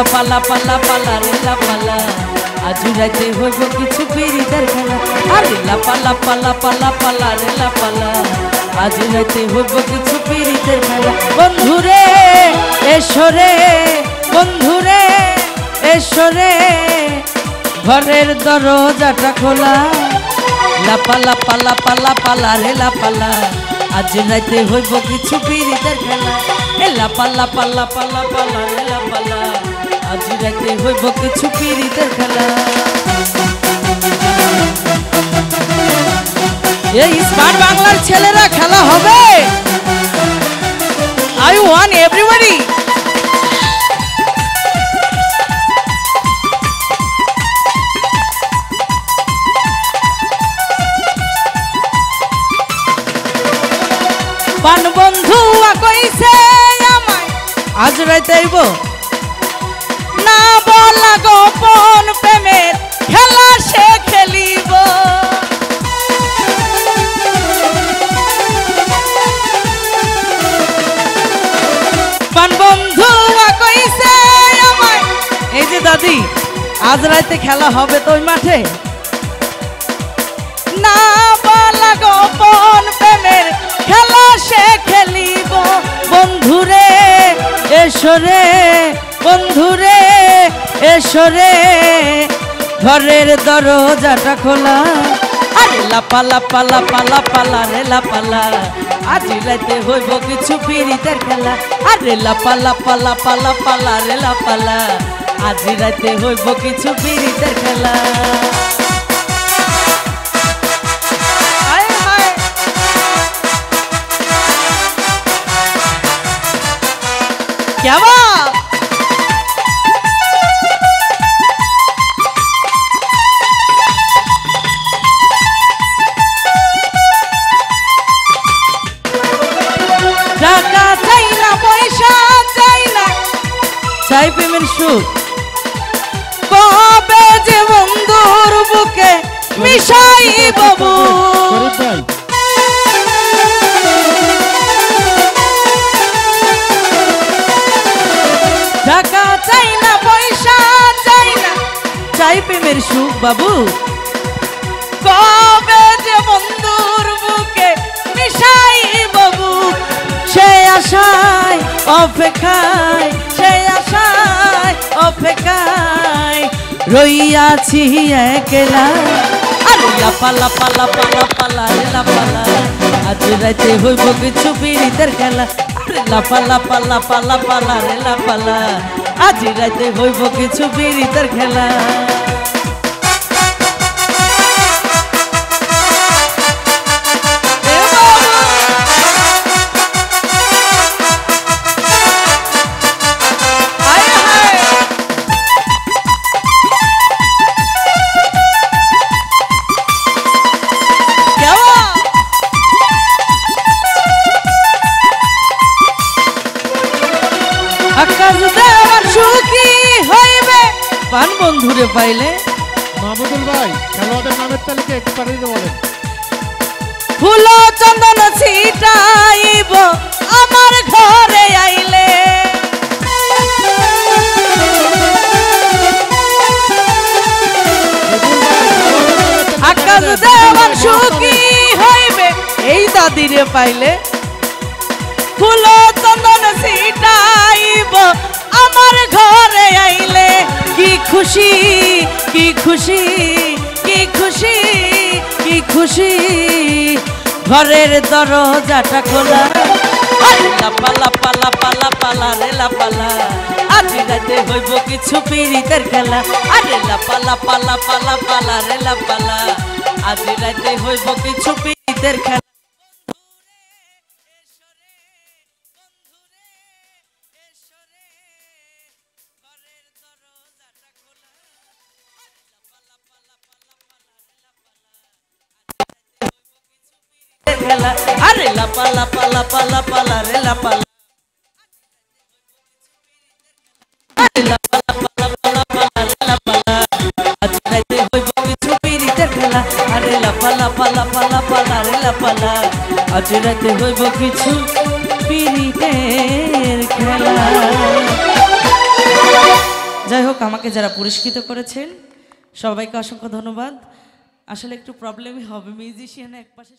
পালা পালা পালা পালা রে লাপালা আজ রাতে হইব কিছু পিরিতের খেলা আরে লাপালা পালা পালা পালা রে লাপালা আজ রাতে হইব কিছু পিরিতের খেলা বন্ধুরে এসরে বন্ধুরে এসরে ঘরের দরজাটা খোলা লাপালা পালা পালা পালা রে লাপালা আজ রাতে হইব কিছু পিরিতের খেলা এ লাপালা পালা পালা পালা রে লাপালা আজ রাতে হইব কিছু পিরিতের খেলা এই স্মার্ট বাংলার ছেলেরা খেলা হবে আই ওয়ান্ট এভরিবডি পান বন্ধু কইছে আমায় আজ রাতে আইব না বলা গোপন প্রেমের খেলা সে খেলিব পান বন্ধু কইছে আমায় এই যে দাদি আজ রাতে খেলা হবে তো ওই মাঠে না বলা গোপন প্রেমের খেলা সে খেলিব বন্ধুরে এসরে বন্ধুরে এসরে ঘরের দরজাটা খোলা আরে লাপালা পালা পালা পালা রে লাপালা আজ রাতে হইব কিছু পিরিতের খেলা আরে লাপালা পালা পালা পালা রে লাপালা আজ রাতে হইব কিছু পিরিতের খেলা क्या बात টাকা চাই না পয়সা চাই না চাই প্রেমের সুখ কবে যে বন্ধুর বুকে মিশাই বাবু টাকা চাই না পয়সা চাই না চাই প্রেমের সুখ বাবু কবে যে বন্ধুর বুকে মিশাই বাবু সে আশায় অপেক্ষায় সে আশায় অপেক্ষায় রইয়াছি একলা আরে লাপালা পালা পালা পালা রে লাপালা আজ রাতে হইব কিছু পিরিতের খেলা আরে লাপালা পালা পালা পালা রে লাপালা আজ রাতে হইব কিছু পিরিতের খেলা পান বন্ধুরে পাইলে মাহমুদুল ভাই খেলোয়াড়দের নামের তালিকা একটু পাঠিয়ে বলেন ফুল চন্দন ছিটাইব আমার ঘরে আইলে আকাশ দেওয়ার সুখী হইবে এই দাদিরে পাইলে ফুল চন্দন ছিটাইব আমার ঘরে আইলে কি খুশি কি খুশি কি খুশি কি খুশি ঘরের দরজাটা খোলা লাপালা পালা পালা পালা রে লাপালা আজ রাতে হইব কিছু পিরিতের খেলা আরে লাপালা পালা পালা পালা রে লাপালা আজ রাতে হইব কিছু পিরিতের খেলা अरे लापा लापा लापा लापा ला रे लापा अरे लापा लापा लापा लापा ला रे लापा आज राते হইব কিছু পিরিতের খেলা अरे लापा लापा लापा लापा ला रे लापा आज राते হইব কিছু পিরিতের খেলা যাই হোক, আমাকে যারা পুরস্কৃত করেছেন সবাইকে অসংখ্য ধন্যবাদ। আসলে একটু প্রবলেমই হবে, মিউজিশিয়ান এক পাশে